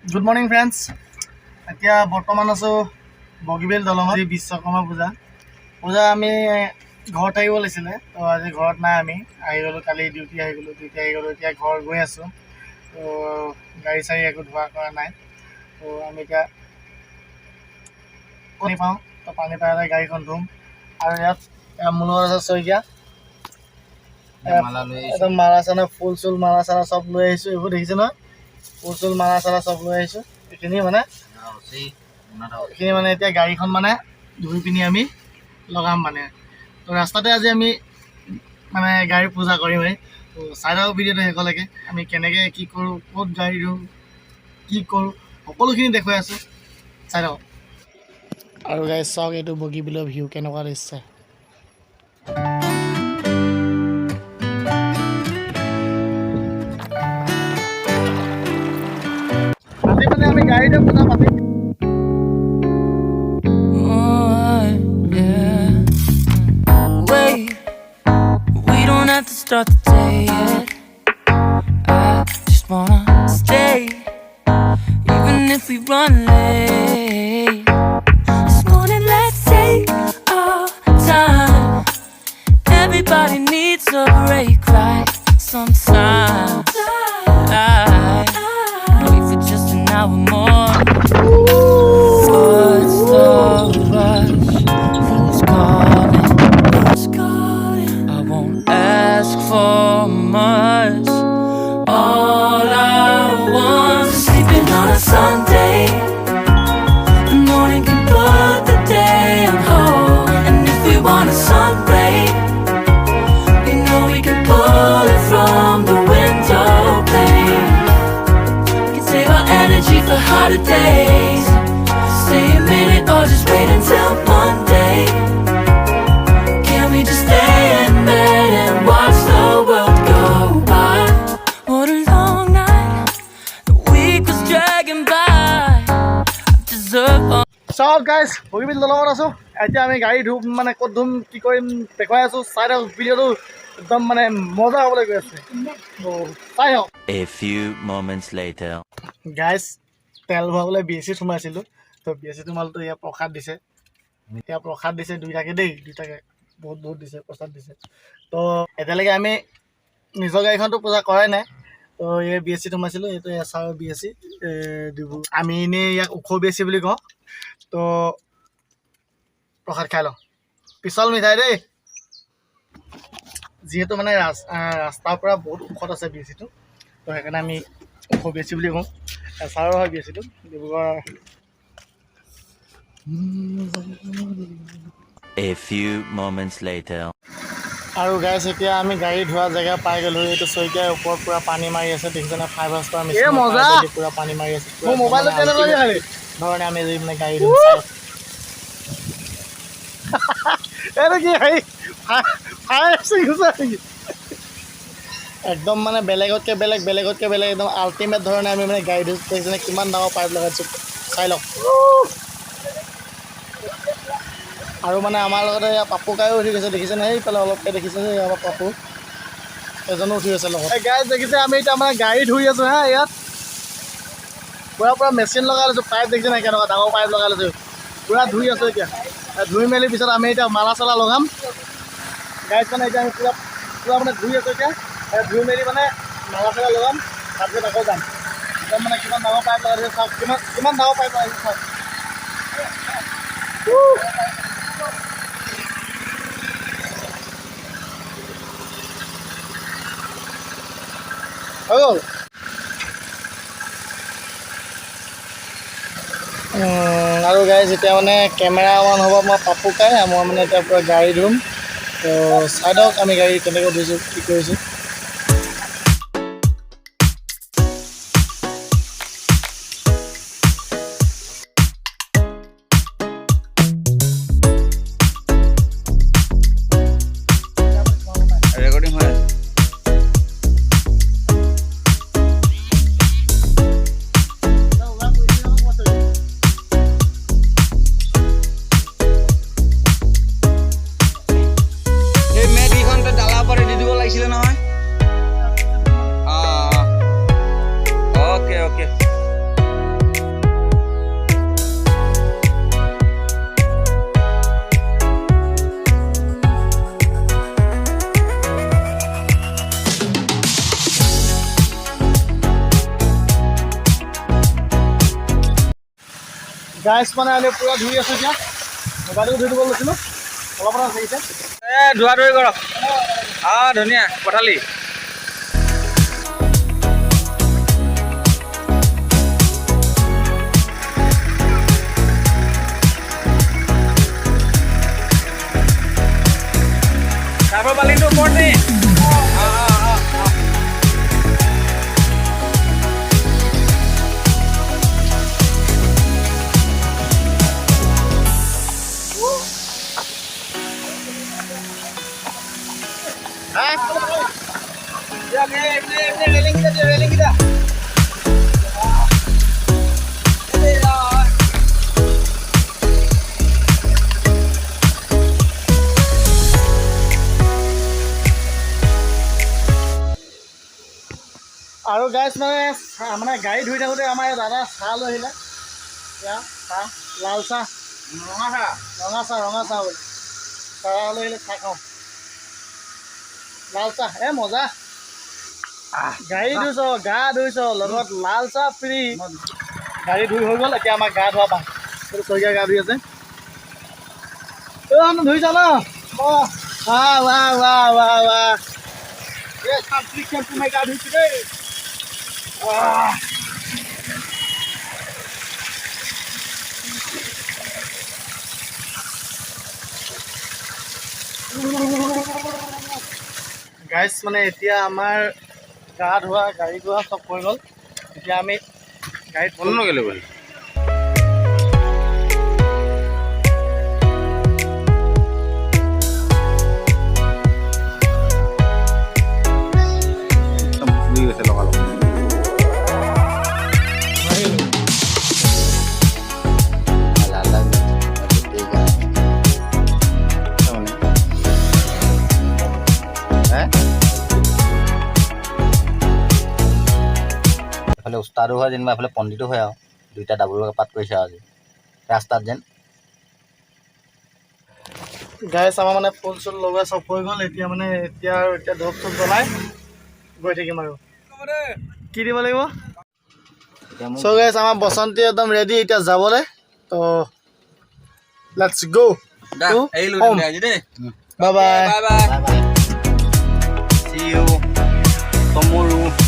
Good morning, friends. এতিয়া বৰ্তমান আছো বগীবিল দলঙত বিশ্বকৰ্মা পূজা আমি ঘৰত থাকিব লাগিছিলে তো আজি ঘৰত নাই আমি আহি গ'লো কালি ডিউটি আহি গ'লো এতিয়া ঘৰ গৈ আছোঁ তো গাড়ী চাড়ী একো ধোৱা কৰা নাই তো আমি এতিয়া পানী পাওঁ তো পানী পাই গাড়ীখন ধুম আৰু ইয়াত মোৰ লগত আছে শইকীয়া একদম মালা চালা ফুল চুল মালা চালা চব লৈ আহিছোঁ এইবোৰ দেখিছে নহয় ফুল চুল মালা চালা চব লৈ আহিছোঁ এইখিনি মানে এতিয়া গাড়ীখন মানে ধুই পিনি আমি লগাম মানে তো ৰাস্তাতে আজি আমি মানে গাড়ী পূজা কৰিমেই তো চাই থাকক ভিডিঅ'টো শেষলৈকে আমি কেনেকৈ কি কৰোঁ ক'ত গাড়ী ধুওঁ কি কৰোঁ সকলোখিনি দেখুৱাই আছোঁ চাই থাকক আৰু গাড়ী চাওক এইটো বগীবিলৰ ভিউ কেনেকুৱা দিছে আজি মানে আমি গাড়ীতে পূজা পাতিম Have to start the day yet. I just wanna stay, even if we run late. This morning, let's take our time. Everybody needs a break, right? Sometimes I wait for just an hour more. What's the rush? Who's calling? Who's calling? I won't ask for much. All I want is sleeping on a Sunday. The morning can put the day on hold. And if we want a sun ray, we know we can pull it from the window pane. We can save our energy for harder days. Stay a minute or just wait until Monday. Can we just stay in bed and watch the world go by? What a long night, the week was dragging by. I deserve all. চাওক guys Bogibeel দলঙত আছোঁ এতিয়া আমি গাড়ী ধুম মানে ক'ত ধুম কি কৰিম দেখুৱাই আছোঁ চাই থাকক ভিডিঅ'টো একদম মানে মজা হ'বলৈ গৈ আছে চাই থাকক A few moments later. Guys তেল ভৰাবলৈ BSC সোমাইছিলোঁ তো BSC সোমালতো ইয়াত প্ৰসাদ দিছে দুইটাকে দুইটাকে বহুত দিছে প্ৰসাদ দিছে তো এতিয়ালৈকে আমি নিজৰ গাড়ীখনতো পূজা কৰাই নাই তো এই BSC সোমাইছিলোঁ এইটো এছাৰৰ BSC ডিব্ৰুগড় আমি এনেই ইয়াক ওখ BSC বুলি কওঁ তো প্ৰসাদ খাই লওঁ পিছল মিঠাই দেই যিহেতু মানে ৰাস্তাৰ পৰা বহুত ওখত আছে BSCটো তো সেইকাৰণে আমি ওখ BSC বুলি কওঁ এছাৰৰ হয় BSCটো Dibrugarh A few moments later. আৰু গাইছ এতিয়া আমি গাড়ী ধোৱা জেগা পাই গ'লোঁ এইটো শইকীয়াৰ ওপৰত পূৰা পানী মাৰি আছে দেখিছেনে 5 হৰ্চপাৱাৰ মেচিন পূৰা পানী মাৰি আছে ধৰণে আমি যদি মানে গাড়ী ধুম একদম মানে বেলেগতকৈ বেলেগ একদম আল্টিমেট ধৰণে আমি মানে গাড়ী ধুই দেখিছেনে কিমান ডাঙৰ পাইপ লগাইছোঁ চাই লওক আৰু মানে আমাৰ লগতে ইয়াৰ পাপু কায়ো উঠি গৈছে দেখিছেনে সেইফালে অলপকৈ দেখিছে যে আমাৰ পাপু এজনো উঠি গৈছে লগত গাড়ী দেখিছে আমি এতিয়া মানে গাড়ী ধুই আছোঁ হা ইয়াত পূৰা মেচিন লগাই লৈছোঁ পাইপ দেখিছে নাই কেনেকুৱা ডাঙৰ পাইপ লগাই লৈছোঁ পূৰা ধুই আছোঁ এতিয়া ধুই মেলি পিছত আমি এতিয়া মালা চালা লগাম গাড়ীত মানে এতিয়া আমি পূৰা মানে ধুই আছোঁ এতিয়া ধুই মেলি মানে মালা চালা লগাম তাৰপিছত আকৌ যাম একদম মানে কিমান ডাঙৰ পাইপ লগাইছে চাওক কিমান ডাঙৰ পাইপ লগাইছে চাওক হৈ গ'ল আৰু গাড়ী যেতিয়া মানে কেমেৰা অন হ'ব মই পাপু কাই মই মানে এতিয়া পূৰা গাড়ী ধুম তো চাই দিয়ক আমি গাড়ী কেনেকৈ ধুইছোঁ কি কৰিছোঁ ৰেকৰ্ডিং হয় এই মেডিখন ডালা পৰে দি দিব লাগিছিল নহয় গাইছ মানে আমি পূৰা ধুই আছোঁ এতিয়া মোবাইলটো ধুই দিব লৈছিলোঁ অলপ কথা থাকিছে ধোৱা ধুই কৰক ধুনীয়া পঠালি তাৰপৰা বালিটো ওপৰত নি আৰু গাইছ মানে গাড়ী ধুই থাকোঁতে আমাৰ দাদা চাহ লৈ আহিলে এতিয়া চাহ লাল চাহ ৰঙা চাহ বোলে চাহ লৈ আহিলে চাহ খাওঁ লাল চাহ মজা গাড়ী ধুইছ গা ধুইছ লগত লাল চাহ ফ্ৰী গাড়ী ধুই হৈ গ'ল এতিয়া আমাৰ গা ধোৱা পাওঁ সেইটো চহীয়া গা ধুই আছে ধুইছ ন মই গা ধুইছোঁ দেই গাইছ মানে এতিয়া আমাৰ গা ধোৱা গাড়ী ধোৱা চব হৈ গ'ল এতিয়া আমি গাড়ীত বন্ধ নগ'লে বুলি গৈছে লগালগ এফালে উস্তাদো হয় যেনিবা এফালে পণ্ডিতো হয় আৰু দুইটা ডাবুল পাত কৰিছে আজি ৰাস্তাত যেন গাইছ আমাৰ মানে ফুল চুল লগোৱা চব হৈ গ'ল এতিয়া ধূপ চুপ জ্বলাই গৈ থাকিম আৰু কি দিব লাগিব চ' গাইছ আমাৰ বসন্তী একদম ৰেডি এতিয়া যাবলৈ তো let's go bye bye See you tomorrow.